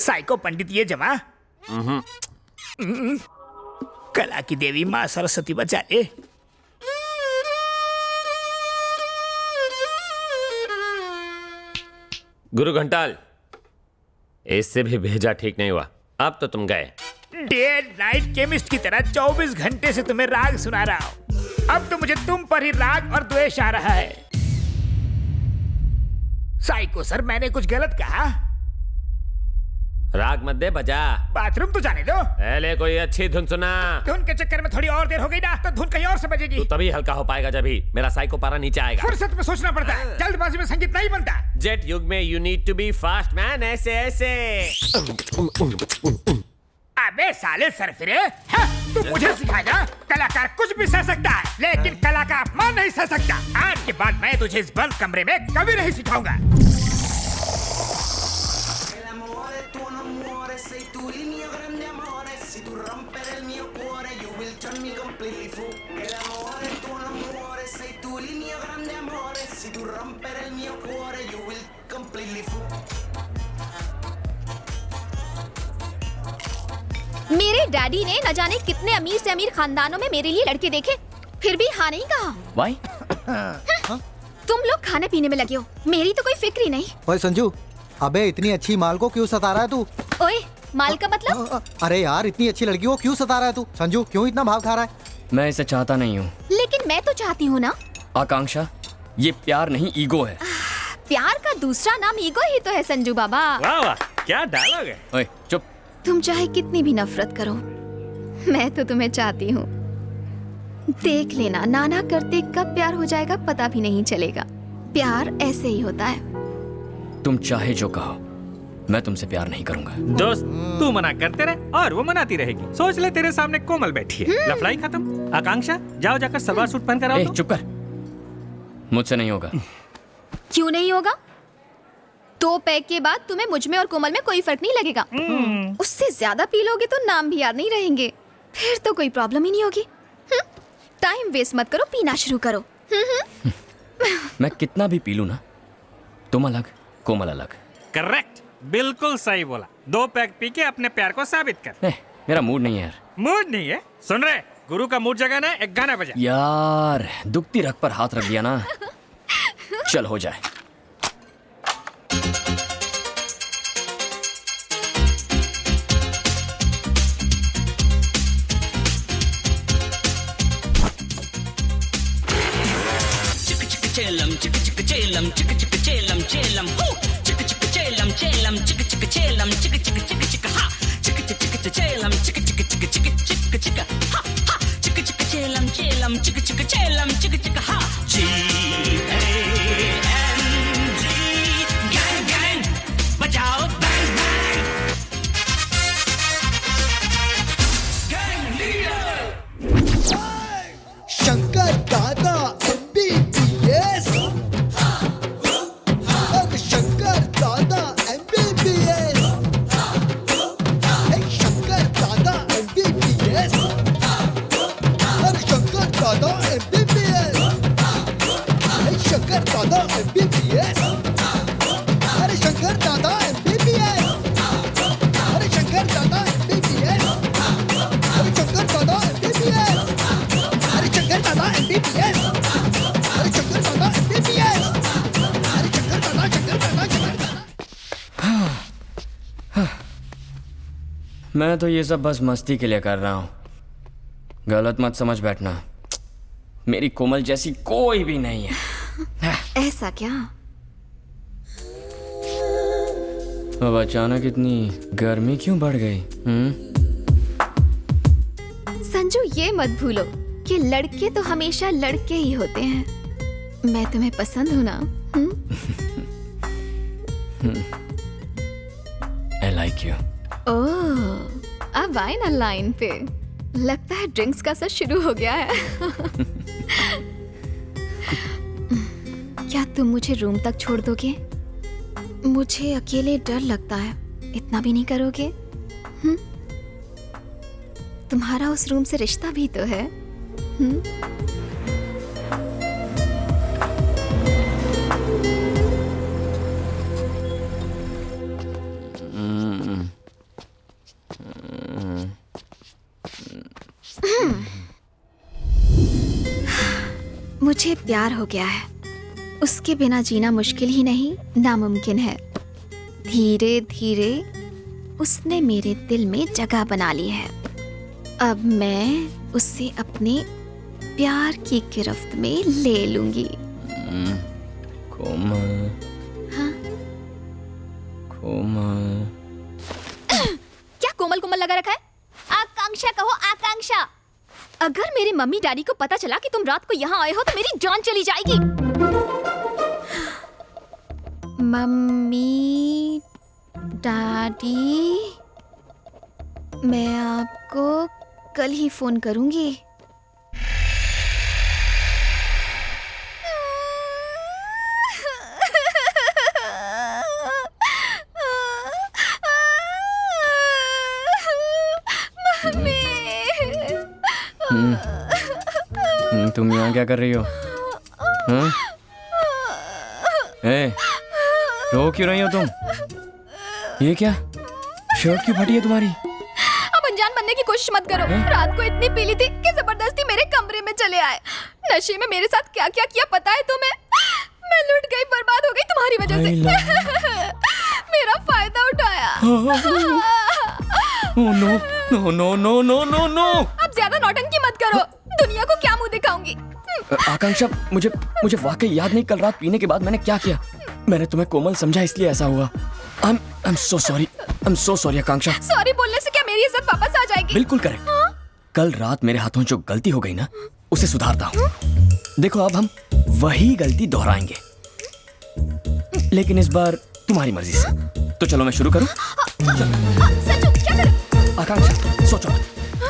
Psycho पंडित ये जमा। कला की देवी माँ सरस्वती बचा ले। गुरु घंटाल, इससे भी भेजा ठीक नहीं हुआ। अब तो तुम गए। डे नाइट केमिस्ट की तरह 24 घंटे से तुम्हें राग सुना रहा हूँ। अब तो मुझे तुम पर ही राग और द्वेष आ रहा है। साइको सर, मैंने कुछ गलत कहा? राग मत दे, बजा। बाथरूम तो जाने दो। पहले कोई अच्छी धुन सुना। धुन के चक्कर में थोड़ी और देर हो गई ना, तो धुन कहीं और से बजेगी। तू तभी हल्का हो पाएगा जब ही मेरा साइको पारा नीचे आएगा। फुर्सत में सोचना पड़ता है, जल्दबाजी में संगीत नहीं बनता। जेट युग में you need to be fast man. ऐसे ऐसे। अबे साले सरफिरे, तू मुझे सिखाएगा? कलाकार कुछ भी सह सकता है, लेकिन कला का अपमान नहीं सह सकता। आज के बाद मैं तुझे इस बंद कमरे में कभी नहीं सिखाऊंगा। मेरे डैडी ने न जाने कितने अमीर से अमीर खानदानों में मेरे लिए लड़के देखे, फिर भी हाँ नहीं कहा। Why? तुम लोग खाने पीने में लगे हो, मेरी तो कोई फिक्र ही नहीं। ओए संजू, अबे इतनी अच्छी माल को क्यों सता रहा है तू? ओए, माल का मतलब? अरे यार, इतनी अच्छी लड़की को क्यों सता रहा है तू? संजू, क्यों इतना भाव खा रहा है? मैं इसे चाहता नहीं हूँ। लेकिन मैं तो चाहती हूँ ना। आकांक्षा, ये प्यार नहीं ईगो है। प्यार का दूसरा नाम ईगो ही तो है संजू बाबा। वाह वाह, क्या डायलॉग है। ओए चुप। तुम चाहे कितनी भी नफरत करो, मैं तो तुम्हें चाहती हूँ। देख लेना, नाना करते कब प्यार हो जाएगा पता भी नहीं चलेगा। प्यार ऐसे ही होता है। तुम चाहे जो कहो, मैं तुमसे प्यार नहीं करूंगा। दोस्त, तू मना करते रहे और वो मनाती रहेगी। सोच ले, तेरे सामने कोमल बैठी है। लफड़ाई खत्म। आकांक्षा, जाओ जाकर सलवार सूट पहन कर आओ। चुप कर, मुझसे नहीं होगा। क्यों नहीं होगा? 2 पैक के बाद तुम्हें मुझ में और कोमल में कोई फर्क नहीं लगेगा। उससे ज्यादा पी लोगे तो नाम भी याद नहीं रहेंगे, फिर तो कोई प्रॉब्लम ही नहीं होगी। टाइम वेस्ट मत करो, पीना शुरू करो। मैं कितना भी पी लूं ना, तुम अलग, कोमल अलग। करेक्ट, बिल्कुल सही बोला। 2 पैक पी के अपने प्यार को साबित कर। मेरा मूड नहीं है यार। मूड नहीं है? सुन रहे, गुरु का मूड जगाना है, एक गाना बजा। यार, दुखती रग पर हाथ रख दिया ना। चल हो जाए। Chelam, chicka chicka chelam, chicka chicka chelam, chelam, ho, chicka chicka chelam, chelam, chicka chicka chelam, chicka chicka chicka chicka ha, chicka chicka chicka chelam, chicka chicka chicka chicka chicka chicka ha, ha, chicka chicka chelam, chelam, chicka chicka chelam, chicka chicka ha, G-A-N-G, gang gang, बजाओ bang bang, gang leader, Shankar दादा MBBS, Shankar दादा MBBS, Shankar दादा MBBS, Shankar दादा MBBS, Shankar दादा MBBS, अरे शंकर दादा MBBS, अरे शंकर दादा MBBS, अरे शंकर दादा MBBS, अरे शंकर दादा MBBS, अरे शंकर दादा MBBS, अरे शंकर दादा शंकर दादा शंकर दादा। मैं तो ये सब बस मस्ती के लिए कर रहा हूँ, गलत मत समझ बैठना। मेरी कोमल जैसी कोई भी नहीं है। ऐसा क्या? अब अचानक इतनी गर्मी क्यों बढ़ गई? संजू, ये मत भूलो कि लड़के तो हमेशा लड़के ही होते हैं। मैं तुम्हें पसंद हूँ ना? I like you. ओह, अब आए ना लाइन पे। लगता है ड्रिंक्स का सर शुरू हो गया है। क्या तुम मुझे रूम तक छोड़ दोगे? मुझे अकेले डर लगता है, इतना भी नहीं करोगे? तुम्हारा उस रूम से रिश्ता भी तो है। मुझे प्यार हो गया है। उसके बिना जीना मुश्किल ही नहीं, नामुमकिन है। धीरे धीरे उसने मेरे दिल में जगह बना ली है। अब मैं उसे अपने प्यार की गिरफ्त में ले लूंगी। कोमल। हाँ? कोमल। क्या कोमल कोमल लगा रखा है? आकांक्षा कहो, आकांक्षा। अगर मेरे मम्मी डैडी को पता चला कि तुम रात को यहाँ आए हो तो मेरी जान चली जाएगी। मम्मी डैडी, मैं आपको कल ही फोन करूंगी। तुम यहाँ क्या कर रही हो? हाँ? रो क्यों रही हो तुम? ये क्या? शर्ट क्यों फटी है तुम्हारी? अब अनजान बनने की कोशिश मत करो। रात को इतनी पी ली थी कि जबरदस्ती मेरे कमरे में चले आए। नशे में मेरे साथ क्या क्या किया पता है तुम्हें? मैं लुट गई, बर्बाद हो गई तुम्हारी वजह से। मेरा फायदा उठाया। No no no no no no no. अब ज्यादा नौटंकी मत करो। दुनिया को क्या मुंह दिखाऊंगी? आकांक्षा, मुझे वाकई याद नहीं कल रात पीने के बाद मैंने क्या किया। मैंने तुम्हें कोमल समझा इसलिए ऐसा हुआ। I'm so sorry. I'm so sorry Akanksha. Sorry बोलने से क्या मेरी इज्जत वापस आ जाएगी? बिल्कुल करेक्ट। कल रात मेरे हाथों जो गलती हो गई ना, उसे सुधारता हूँ। देखो अब हम वही गलती दोहराएंगे, लेकिन इस बार तुम्हारी मर्जी से। तो चलो मैं शुरू करूँ? संजू, क्या कर? आकांक्षा सोचो,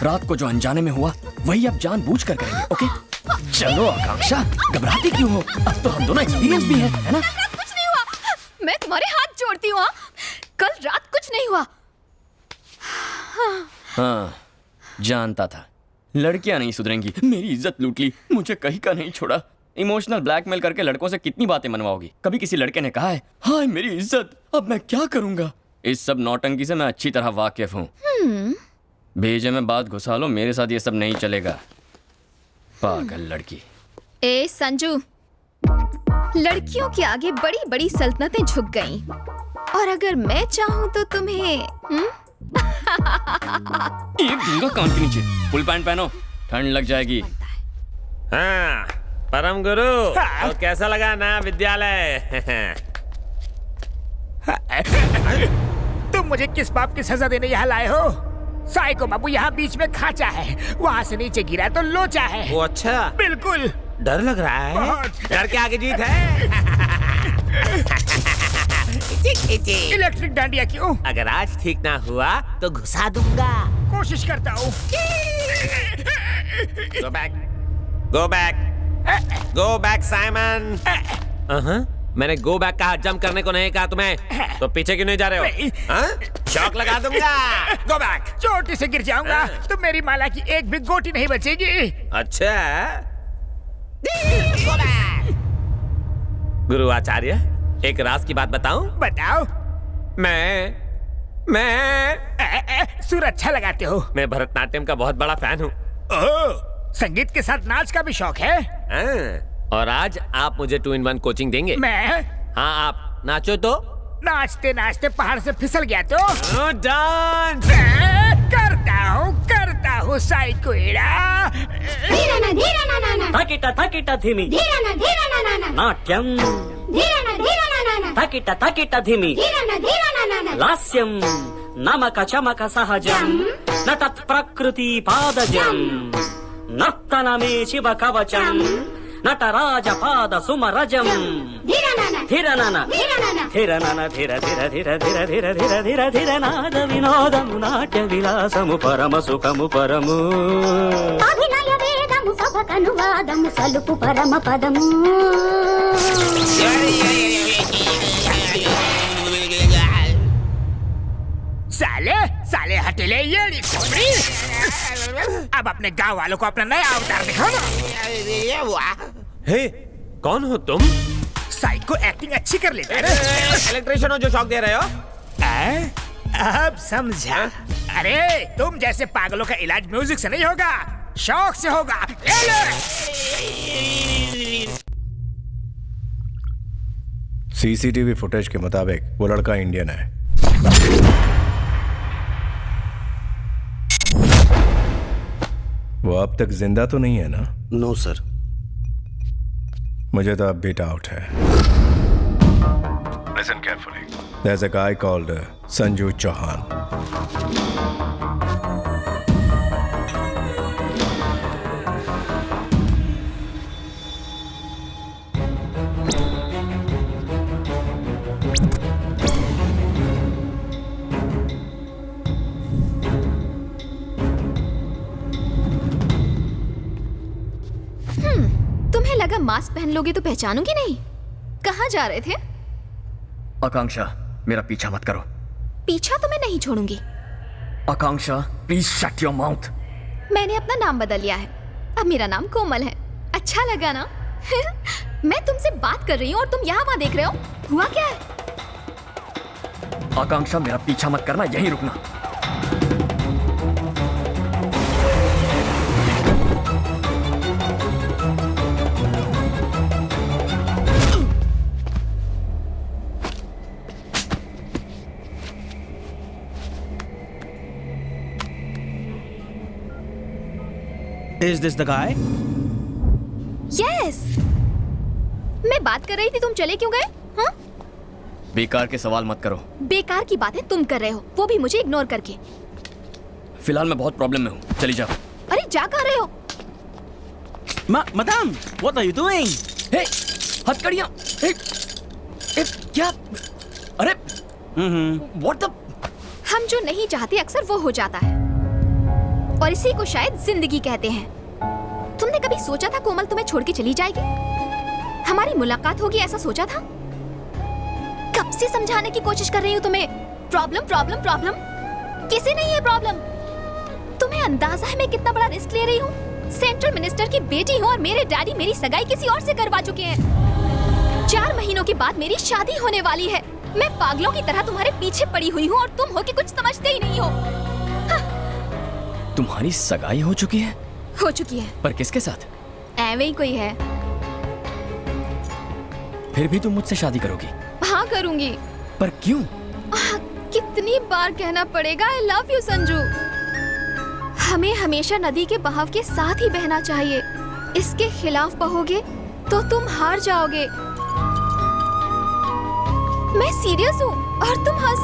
रात को जो अनजाने में हुआ वही अब जानबूझ कर करेंगे। ओके चलो आकांक्षा, घबराती क्यों हो? अब तो हम दोनों एक्सपीरियंस भी है ना? कुछ नहीं हुआ। मैं तुम्हारे हाथ जोड़ती हूँ। कल रात कुछ नहीं हुआ। हाँ, जानता था लड़कियां नहीं सुधरेंगी। मेरी इज्जत लूट ली, मुझे कहीं का नहीं छोड़ा। इमोशनल ब्लैकमेल करके लड़कों से कितनी बातें मनवाओगी? कभी किसी लड़के ने कहा है हाय मेरी इज्जत? अब मैं क्या करूंगा? इस सब नौटंकी से मैं अच्छी तरह वाकिफ हूँ। भेजे में बात घुसा लो, मेरे साथ ये सब नहीं चलेगा। पागल लड़की। ए संजू, लड़कियों के आगे बड़ी बड़ी सल्तनतें झुक गईं। और अगर मैं चाहूँ तो तुम्हें एक दूंगा कान के नीचे। फुल पैंट पहनो, ठंड लग जाएगी। हाँ, परम गुरु, तो कैसा लगा नया विद्यालय? तुम मुझे किस पाप की सजा देने यहाँ लाए हो? साइको बाबू यहाँ बीच में खाचा है, वहाँ से नीचे गिरा तो लोचा है। वो अच्छा, बिल्कुल। डर लग रहा है? बहुत। डर के आगे जीत है। इलेक्ट्रिक डांडिया क्यों? अगर आज ठीक ना हुआ तो घुसा दूंगा। कोशिश करता हूँ। Go back, go back, go back, Simon. मैंने गो बैक कहा, जंप करने को नहीं कहा तुम्हें। तो पीछे क्यों नहीं जा रहे हो? हाँ? शॉक लगा दूंगा। Go back. चोटी से गिर जाऊंगा तो मेरी माला की एक भी गोटी नहीं बचेगी। अच्छा, गुरु आचार्य, एक राज की बात बताऊं? बताओ। मैं सुर अच्छा लगाते हो। मैं भरतनाट्यम का बहुत बड़ा फैन हूँ। ओह, संगीत के साथ नाच का भी शौक है? और आज आप मुझे 2-in-1 कोचिंग देंगे? मैं? हाँ, आप नाचो तो। नाचते नाचते पहाड़ से फिसल गया तो? डांस करता हूँ साइकोइडा। थकिट धिमी नाट्यम थकिट धिमी लास्यम नमक चमक सहजम न तत्प्रकृति पादजम नर्तनमे शिव कवचम नटराज पाद सुमरजम धिरनन धिरनन धिर धिर धिर धिर धिर धिर धिर धिर नाद विनोदము నాట్య విలాసము పరమ సుఖము పరము అభినయ వేదము సభకను వాదము సలుపు పరమ పదము साले हटेले ये खोपड़ी। अब अपने गांव वालों को अपना नया अवतार दिखाओ ना। हे, कौन हो तुम? साइको एक्टिंग अच्छी कर लेता है। इलेक्ट्रिशियन हो जो शॉक दे रहे हो? अब समझा। अरे तुम जैसे पागलों का इलाज म्यूजिक से नहीं होगा, शौक से होगा। ले ले। सीसीटीवी फुटेज के मुताबिक वो लड़का इंडियन है। वो अब तक जिंदा तो नहीं है ना? No sir. मुझे तो अब भी डाउट है। Listen carefully. There's a guy called Sanju Chauhan. तुम्हें लगा मास्क पहन लोगे तो पहचानूंगी नहीं? कहाँ जा रहे थे? आकांक्षा, मेरा पीछा मत करो। पीछा तो मैं नहीं छोड़ूंगी। आकांक्षा, प्लीज शट योर माउथ। मैंने अपना नाम बदल लिया है, अब मेरा नाम कोमल है। अच्छा लगा ना? मैं तुमसे बात कर रही हूँ और तुम यहाँ वहाँ देख रहे हो। हुआ क्या है? आकांक्षा, मेरा पीछा मत करना, यहीं रुकना। Is this the guy? Yes. मैं बात कर रही थी, तुम चले क्यों गए? हाँ? बेकार के सवाल मत करो। बेकार की बातें तुम कर रहे हो, वो भी मुझे इग्नोर करके। फिलहाल मैं बहुत प्रॉब्लम में हूँ, चली जाओ। अरे जा कहाँ रहे हो? Madam, what are you doing? हे, हथकड़ियाँ। हे, क्या? अरे, what the? हम जो नहीं चाहते अक्सर वो हो जाता है, और इसी को शायद जिंदगी कहते हैं। तुमने कभी सोचा था कोमल तुम्हें छोड़ के चली जाएगी? हमारी मुलाकात होगी ऐसा सोचा था? कब से समझाने की कोशिश कर रही हूँ तुम्हें, प्रॉब्लम प्रॉब्लम प्रॉब्लम। किसी नहीं है प्रॉब्लम। तुम्हें अंदाजा है मैं कितना बड़ा रिस्क ले रही हूँ? सेंट्रल मिनिस्टर की बेटी हूँ और मेरे डैडी मेरी सगाई किसी और से करवा चुके हैं। 4 महीनों के बाद मेरी शादी होने वाली है। मैं पागलों की तरह तुम्हारे पीछे पड़ी हुई हूँ और तुम हो कि कुछ समझते ही नहीं हो। तुम्हारी सगाई हो चुकी है? हो चुकी है। पर किसके साथ? ऐवे ही कोई है। फिर भी तुम मुझसे शादी करोगी? हाँ करूंगी। पर क्यों? कितनी बार कहना पड़ेगा आई लव यू संजू। हमें हमेशा नदी के बहाव के साथ ही बहना चाहिए। इसके खिलाफ बहोगे तो तुम हार जाओगे। मैं सीरियस हूँ और तुम हंस